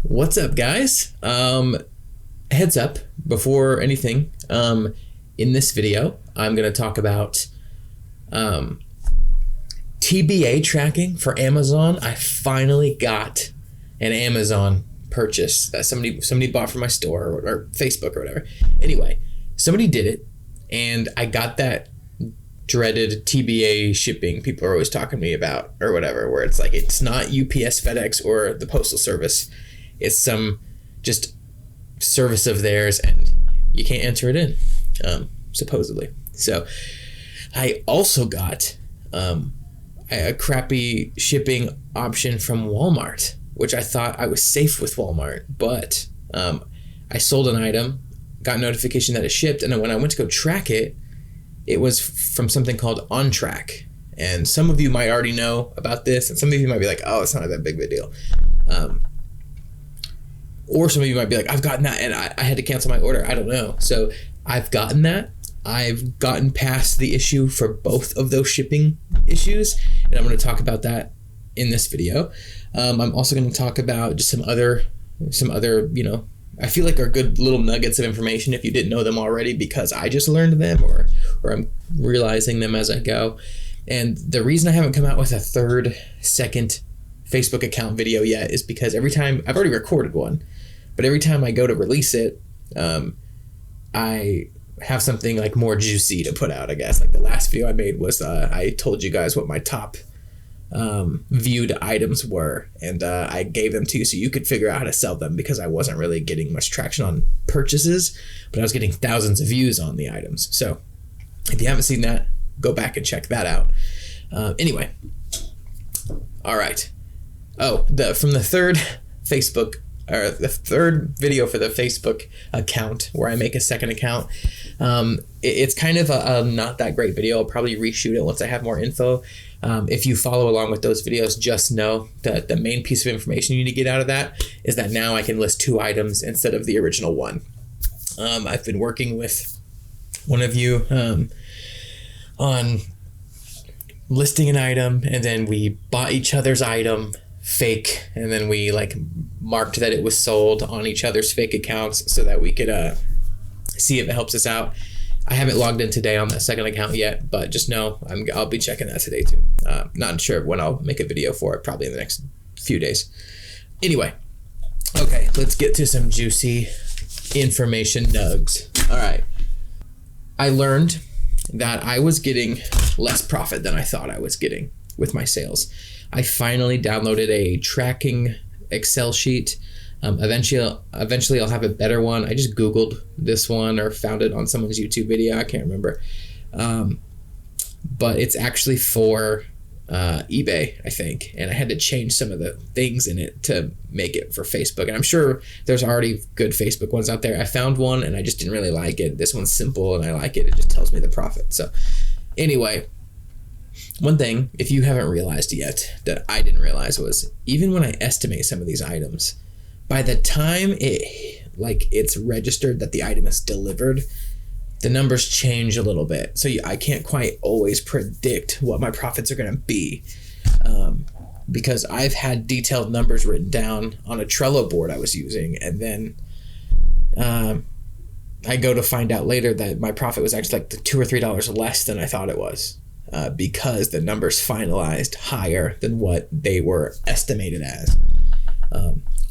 What's up, guys? Heads up before anything. In this video, I'm going to talk about TBA tracking for Amazon. I finally got an Amazon purchase that somebody bought from my store or Facebook or whatever. Anyway, somebody did it, and I got that dreaded TBA shipping people are always talking to me about or whatever, where it's like it's not UPS, FedEx, or the Postal Service. It's some just service of theirs, and you can't enter it in, supposedly. So I also got a crappy shipping option from Walmart, which I thought I was safe with Walmart, but I sold an item, got notification that it shipped, and then when I went to go track it, it was from something called OnTrac. And some of you might already know about this, and some of you might be like, oh, it's not that big of a deal. Or some of you might be like, I've gotten that and I had to cancel my order. I don't know. So I've gotten that. I've gotten past the issue for both of those shipping issues, and I'm going to talk about that in this video. I'm also going to talk about just some other, I feel like are good little nuggets of information if you didn't know them already, because I just learned them or I'm realizing them as I go. And the reason I haven't come out with a second Facebook account video yet is because every time, I've already recorded one, but every time I go to release it, I have something like more juicy to put out, I guess. Like the last video I made was, I told you guys what my top viewed items were, and I gave them to you so you could figure out how to sell them, because I wasn't really getting much traction on purchases, but I was getting thousands of views on the items. So if you haven't seen that, go back and check that out. Anyway, all right. From the third video for the Facebook account, where I make a second account, it's kind of a not that great video. I'll probably reshoot it once I have more info. If you follow along with those videos, just know that the main piece of information you need to get out of that is that now I can list 2 items instead of the original 1. I've been working with one of you on listing an item, and then we bought each other's item fake, and then we like marked that it was sold on each other's fake accounts so that we could see if it helps us out. I haven't logged in today on that second account yet, but just know I'll be checking that today too. Not sure when I'll make a video for it, probably in the next few days. Anyway, okay, let's get to some juicy information nugs. All right, I learned that I was getting less profit than I thought I was getting with my sales. I finally downloaded a tracking Excel sheet. Eventually I'll have a better one. I just Googled this one or found it on someone's YouTube video. I can't remember. But it's actually for eBay, I think. And I had to change some of the things in it to make it for Facebook. And I'm sure there's already good Facebook ones out there. I found one and I just didn't really like it. This one's simple and I like it. It just tells me the profit. So anyway, one thing, if you haven't realized yet, that I didn't realize was, even when I estimate some of these items, by the time it's registered that the item is delivered, the numbers change a little bit. So I can't quite always predict what my profits are going to be, because I've had detailed numbers written down on a Trello board I was using, and then I go to find out later that my profit was actually like $2 or $3 less than I thought it was, because the numbers finalized higher than what they were estimated as.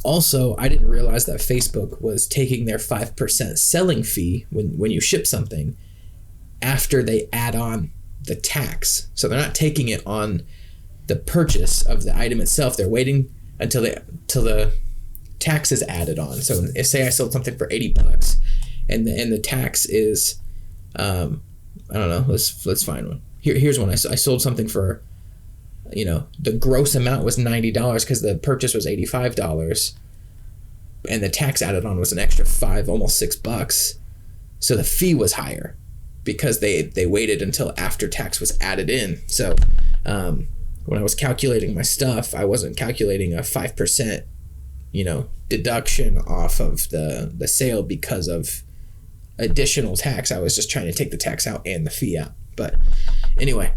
Also, I didn't realize that Facebook was taking their 5% selling fee when you ship something after they add on the tax. So they're not taking it on the purchase of the item itself. They're waiting until the tax is added on. So say I sold something for $80 and the tax is, I don't know, let's find one. Here's one. I sold something for, the gross amount was $90 because the purchase was $85, and the tax added on was an extra $5, almost $6. So the fee was higher because they waited until after tax was added in. So when I was calculating my stuff, I wasn't calculating a 5%, deduction off of the sale because of additional tax. I was just trying to take the tax out and the fee out. But anyway,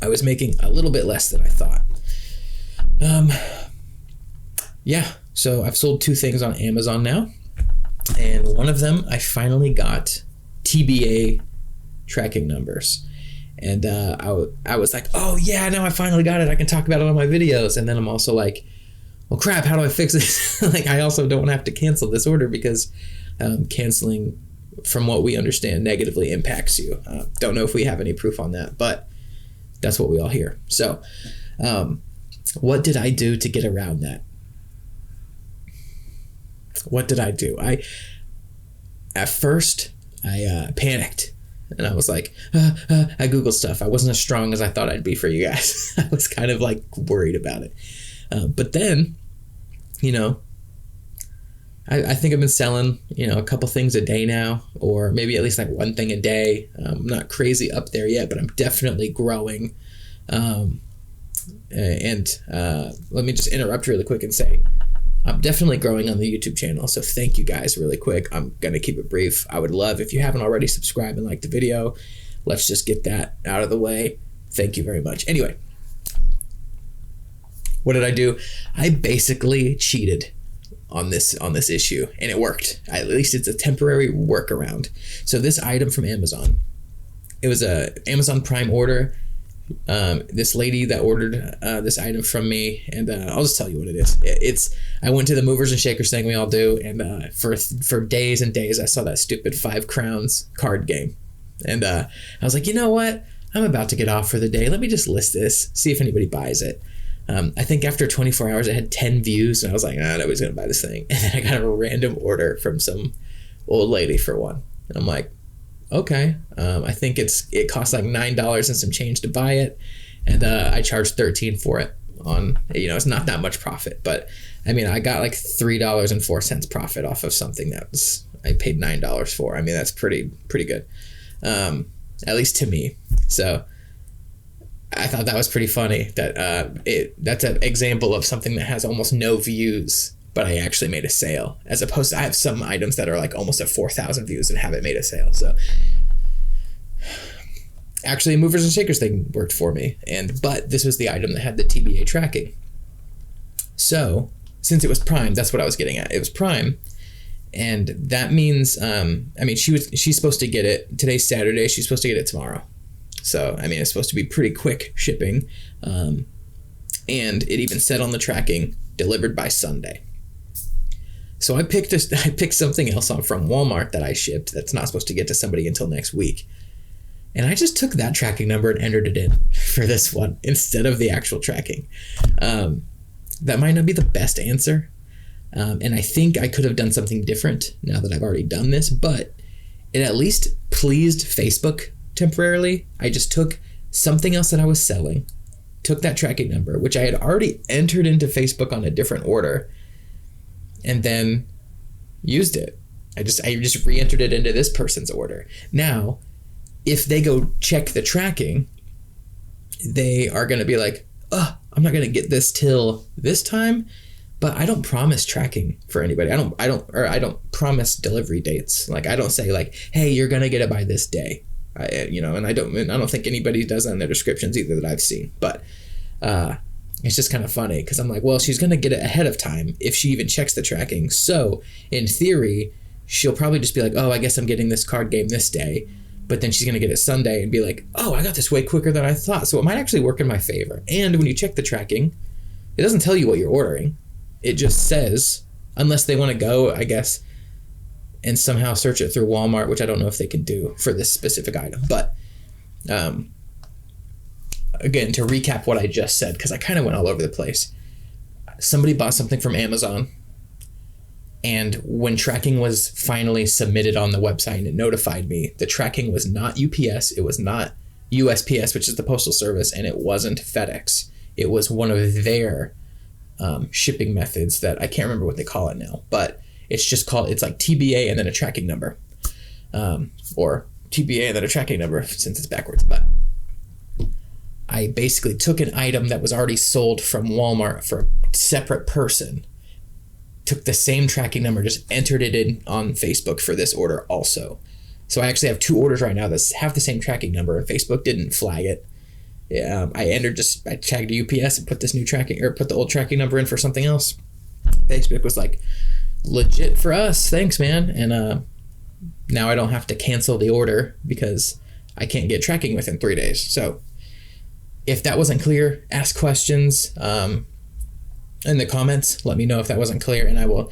I was making a little bit less than I thought. Yeah, So I've sold 2 things on Amazon now, and one of them I finally got TBA tracking numbers. And I was like, oh yeah, now I finally got it. I can talk about it on my videos. And then I'm also like, well, crap, how do I fix this? Like, I also don't have to cancel this order because canceling, from what we understand, negatively impacts you. Don't know if we have any proof on that, but that's what we all hear. So what did I do to get around that? What did I do? At first, I panicked. And I was like, I Googled stuff. I wasn't as strong as I thought I'd be for you guys. I was kind of like worried about it. But then, you know, I think I've been selling, you know, a couple things a day now, or maybe at least like 1 thing a day. I'm not crazy up there yet, but I'm definitely growing. Let me just interrupt really quick and say, I'm definitely growing on the YouTube channel, so thank you guys really quick. I'm going to keep it brief. I would love if you haven't already subscribed and liked the video. Let's just get that out of the way. Thank you very much. Anyway, what did I do? I basically cheated on this issue, and it worked. At least it's a temporary workaround. So this item from Amazon, it was a Amazon Prime order. This lady that ordered this item from me, and I'll just tell you what it is. I went to the movers and shakers thing we all do, and for days and days I saw that stupid 5 crowns card game, and I was like, you know what? I'm about to get off for the day. Let me just list this, see if anybody buys it. I think after 24 hours it had 10 views, and I was like, nobody's gonna buy this thing. And then I got a random order from some old lady for one, and I'm like, okay, I think it costs like $9 and some change to buy it, and I charged $13 for it. On, you know, it's not that much profit, but I mean, I got like $3.04 profit off of something that I paid $9 for. I mean, that's pretty good, at least to me. So I thought that was pretty funny. That's an example of something that has almost no views, but I actually made a sale, as opposed to I have some items that are like almost at 4,000 views and haven't made a sale. So actually a movers and shakers thing worked for me, but this was the item that had the TBA tracking. So since it was Prime, that's what I was getting at. It was Prime, and that means, I mean, she's supposed to get it, today's Saturday, she's supposed to get it tomorrow. So, I mean, it's supposed to be pretty quick shipping, and it even said on the tracking, delivered by Sunday. So I picked something else on from Walmart that I shipped that's not supposed to get to somebody until next week. And I just took that tracking number and entered it in for this one instead of the actual tracking. That might not be the best answer. And I think I could have done something different now that I've already done this, but it at least pleased Facebook temporarily. I just took something else that I was selling, took that tracking number, which I had already entered into Facebook on a different order, and then used it. I just re-entered it into this person's order. Now, if they go check the tracking, they are going to be like, I'm not going to get this till this time, but I don't promise tracking for anybody. I don't promise delivery dates. Like, I don't say like, hey, you're going to get it by this day. And I don't think anybody does that in their descriptions either that I've seen, but it's just kind of funny because I'm like, well, she's going to get it ahead of time if she even checks the tracking. So in theory, she'll probably just be like, oh, I guess I'm getting this card game this day. But then she's going to get it Sunday and be like, oh, I got this way quicker than I thought. So it might actually work in my favor. And when you check the tracking, it doesn't tell you what you're ordering. It just says, unless they want to go, I guess, and somehow search it through Walmart, which I don't know if they can do for this specific item. But again, to recap what I just said, because I kind of went all over the place. Somebody bought something from Amazon, and when tracking was finally submitted on the website and it notified me, the tracking was not UPS, it was not USPS, which is the postal service, and it wasn't FedEx. It was one of their shipping methods that I can't remember what they call it now, but it's like TBA and then a tracking number, or TBA and then a tracking number since it's backwards. But I basically took an item that was already sold from Walmart for a separate person, took the same tracking number, just entered it in on Facebook for this order also. So I actually have 2 orders right now that have the same tracking number, and Facebook didn't flag it. I tagged UPS and put this new tracking, or put the old tracking number in for something else, Facebook was like, legit for us, thanks man. And now I don't have to cancel the order because I can't get tracking within 3 days. So if that wasn't clear, ask questions in the comments. Let me know if that wasn't clear, and I'll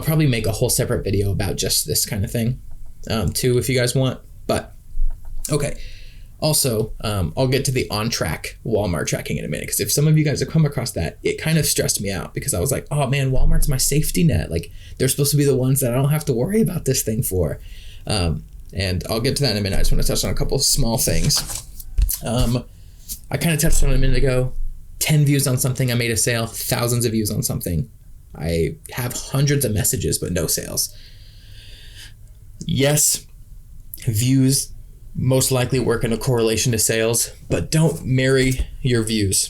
probably make a whole separate video about just this kind of thing too, if you guys want. But okay. Also, I'll get to the OnTrac Walmart tracking in a minute, because if some of you guys have come across that, it kind of stressed me out, because I was like, oh man, Walmart's my safety net. Like, they're supposed to be the ones that I don't have to worry about this thing for. And I'll get to that in a minute. I just want to touch on a couple of small things. I kind of touched on it a minute ago. 10 views on something, I made a sale. Thousands of views on something, I have hundreds of messages, but no sales. Yes, views most likely work in a correlation to sales, but don't marry your views.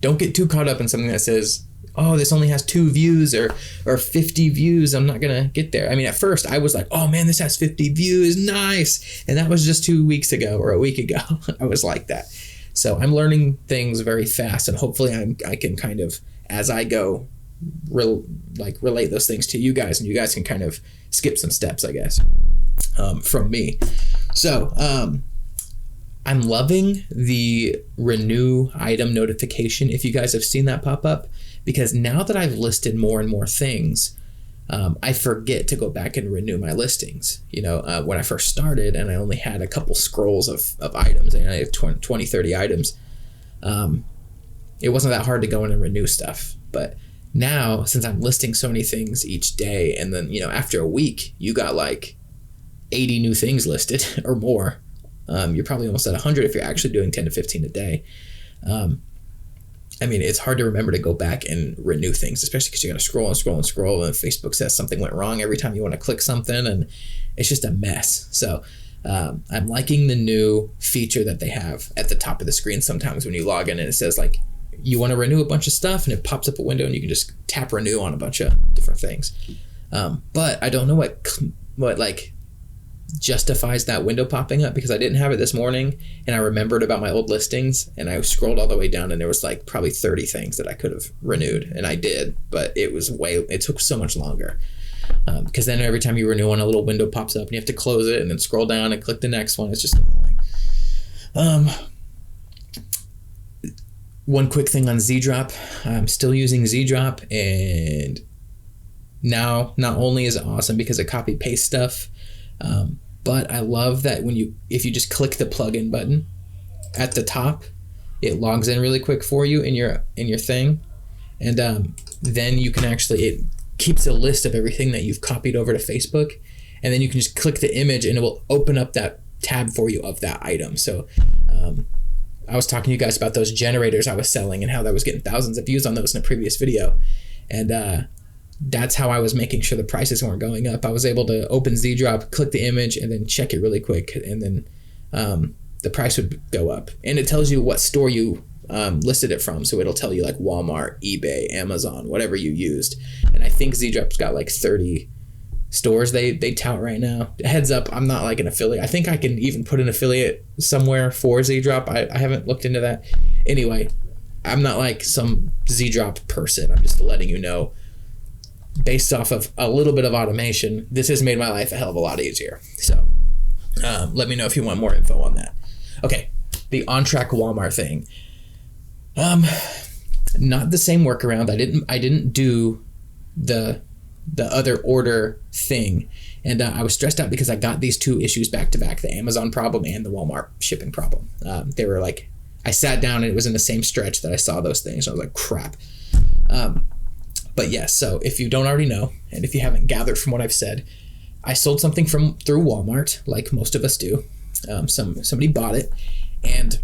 Don't get too caught up in something that says, oh, this only has 2 views or 50 views. I'm not going to get there. I mean, at first I was like, oh man, this has 50 views. Nice. And that was just 2 weeks ago or a week ago. I was like that. So I'm learning things very fast, and hopefully I can kind of, as I go, relate those things to you guys, and you guys can kind of skip some steps, I guess, from me. So I'm loving the renew item notification, if you guys have seen that pop up, because now that I've listed more and more things, I forget to go back and renew my listings. You know, when I first started and I only had a couple scrolls of items, and I had 20, 30 items, it wasn't that hard to go in and renew stuff. But now, since I'm listing so many things each day, and then, you know, after a week, you got like 80 new things listed or more. You're probably almost at 100 if you're actually doing 10 to 15 a day. I mean, it's hard to remember to go back and renew things, especially because you got to scroll and scroll and scroll, and Facebook says something went wrong every time you want to click something, and it's just a mess. So I'm liking the new feature that they have at the top of the screen sometimes when you log in, and it says like, you want to renew a bunch of stuff, and it pops up a window and you can just tap renew on a bunch of different things. But I don't know what like justifies that window popping up, because I didn't have it this morning, and I remembered about my old listings, and I scrolled all the way down, and there was like probably 30 things that I could have renewed, and I did, but it took so much longer, because then every time you renew one, a little window pops up and you have to close it and then scroll down and click the next one. It's just annoying. One quick thing on Z-Drop. I'm still using Z-Drop, and now not only is it awesome because it copy paste stuff, but I love that if you just click the plugin button at the top, it logs in really quick for you in your thing, and then you can it keeps a list of everything that you've copied over to Facebook, and then you can just click the image and it will open up that tab for you of that item. So I was talking to you guys about those generators I was selling and how I was getting thousands of views on those in a previous video, and that's how I was making sure the prices weren't going up. I was able to open Z-Drop, click the image, and then check it really quick, and then the price would go up. And it tells you what store you listed it from, so it'll tell you like Walmart, eBay, Amazon, whatever you used. And I think Z-Drop's got like 30 stores they tout right now. Heads up, I'm not like an affiliate. I think I can even put an affiliate somewhere for Z-Drop. I haven't looked into that. Anyway, I'm not like some Z-Drop person. I'm just letting you know, based off of a little bit of automation, this has made my life a hell of a lot easier. So let me know if you want more info on that. Okay, the OnTrac Walmart thing. Not the same workaround. I didn't do the other order thing, and I was stressed out because I got these 2 issues back to back: the Amazon problem and the Walmart shipping problem. They were like, I sat down and it was in the same stretch that I saw those things. I was like, crap. But yes, so if you don't already know, and if you haven't gathered from what I've said, I sold something through Walmart, like most of us do. Somebody bought it, and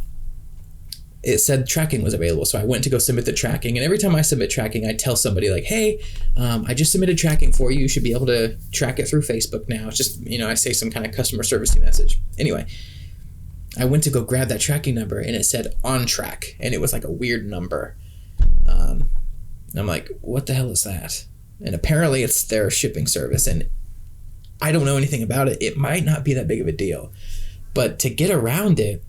it said tracking was available. So I went to go submit the tracking, and every time I submit tracking, I tell somebody like, hey, I just submitted tracking for you. You should be able to track it through Facebook now. It's just, I say some kind of customer servicey message. Anyway, I went to go grab that tracking number, and it said OnTrac, and it was like a weird number. And I'm like, what the hell is that? And apparently it's their shipping service, and I don't know anything about it. It might not be that big of a deal, but to get around it,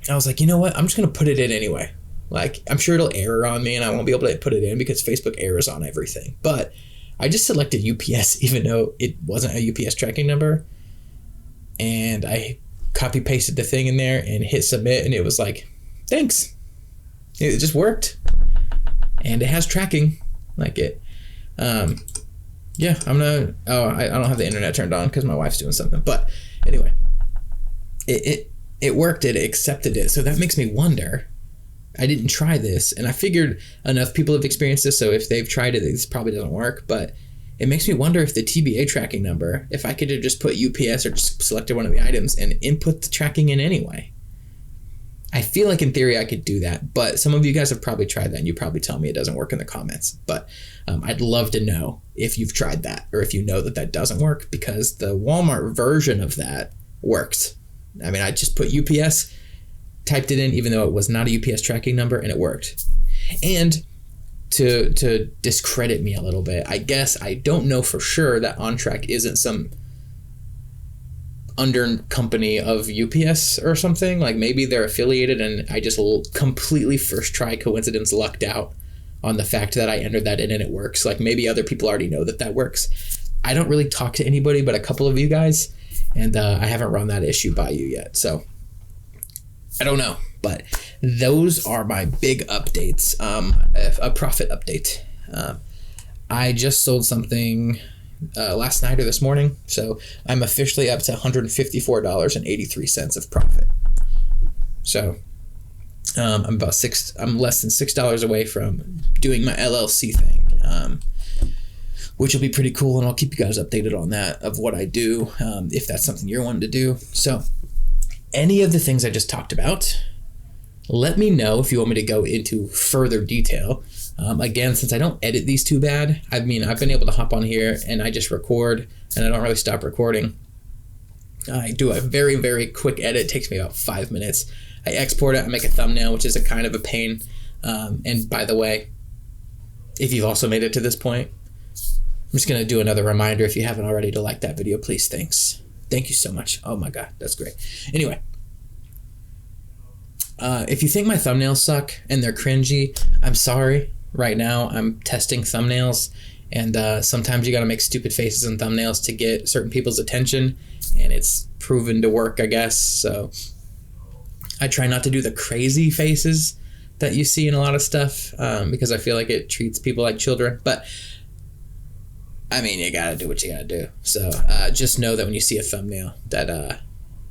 I was like, you know what? I'm just going to put it in anyway. Like, I'm sure it'll error on me and I won't be able to put it in because Facebook errors on everything. But I just selected UPS even though it wasn't a UPS tracking number. And I copy pasted the thing in there and hit submit, and it was like, thanks. It just worked. And it has tracking like it. Yeah, I don't have the internet turned on because my wife's doing something. But anyway, it worked. It accepted it. So that makes me wonder. I didn't try this, and I figured enough people have experienced this, so if they've tried it, this probably doesn't work. But it makes me wonder if the TBA tracking number, if I could have just put UPS or just selected one of the items and input the tracking in anyway. I feel like in theory I could do that, but some of you guys have probably tried that, and you probably tell me it doesn't work in the comments. But I'd love to know if you've tried that, or if you know that that doesn't work, because the Walmart version of that worked. I mean, I just put UPS, typed it in, even though it was not a UPS tracking number, and it worked. And to discredit me a little bit, I guess I don't know for sure that OnTrac isn't some under company of UPS or something. Like, maybe they're affiliated and I just completely first try coincidence lucked out on the fact that I entered that in and it works. Like, maybe other people already know that that works. I don't really talk to anybody but a couple of you guys, and I haven't run that issue by you yet. So I don't know, but those are my big updates. A profit update. I just sold something last night or this morning, so I'm officially up to $154.83 of profit. So I'm less than $6 away from doing my LLC thing, which will be pretty cool, and I'll keep you guys updated on that, of what I do, if that's something you're wanting to do. So any of the things I just talked about, let me know if you want me to go into further detail. Again, since I don't edit these too bad, I mean, I've been able to hop on here and I just record, and I don't really stop recording. I do a very, very quick edit. It takes me about 5 minutes. I export it, I make a thumbnail, which is a kind of a pain. And by the way, if you've also made it to this point, I'm just going to do another reminder, if you haven't already, to like that video, please. Thanks. Thank you so much. Oh my God, that's great. Anyway, if you think my thumbnails suck and they're cringy, I'm sorry. Right now, I'm testing thumbnails, and sometimes you got to make stupid faces in thumbnails to get certain people's attention, and it's proven to work, I guess. So I try not to do the crazy faces that you see in a lot of stuff, because I feel like it treats people like children. But I mean, you gotta do what you gotta do. So just know that when you see a thumbnail, that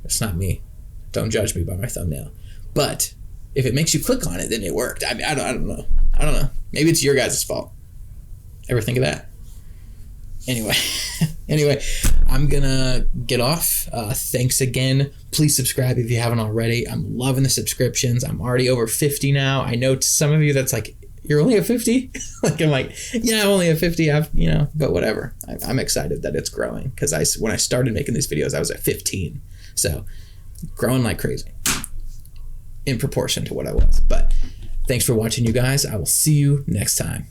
it's not me. Don't judge me by my thumbnail. But if it makes you click on it, then it worked. I mean, I don't know. Maybe it's your guys' fault. Ever think of that? Anyway, I'm gonna get off. Thanks again. Please subscribe if you haven't already. I'm loving the subscriptions. I'm already over 50 now. I know to some of you that's like, you're only at 50? Like, I'm like, yeah, I'm only at 50. But whatever. I'm excited that it's growing, because when I started making these videos, I was at 15. So growing like crazy in proportion to what I was. But thanks for watching, you guys. I will see you next time.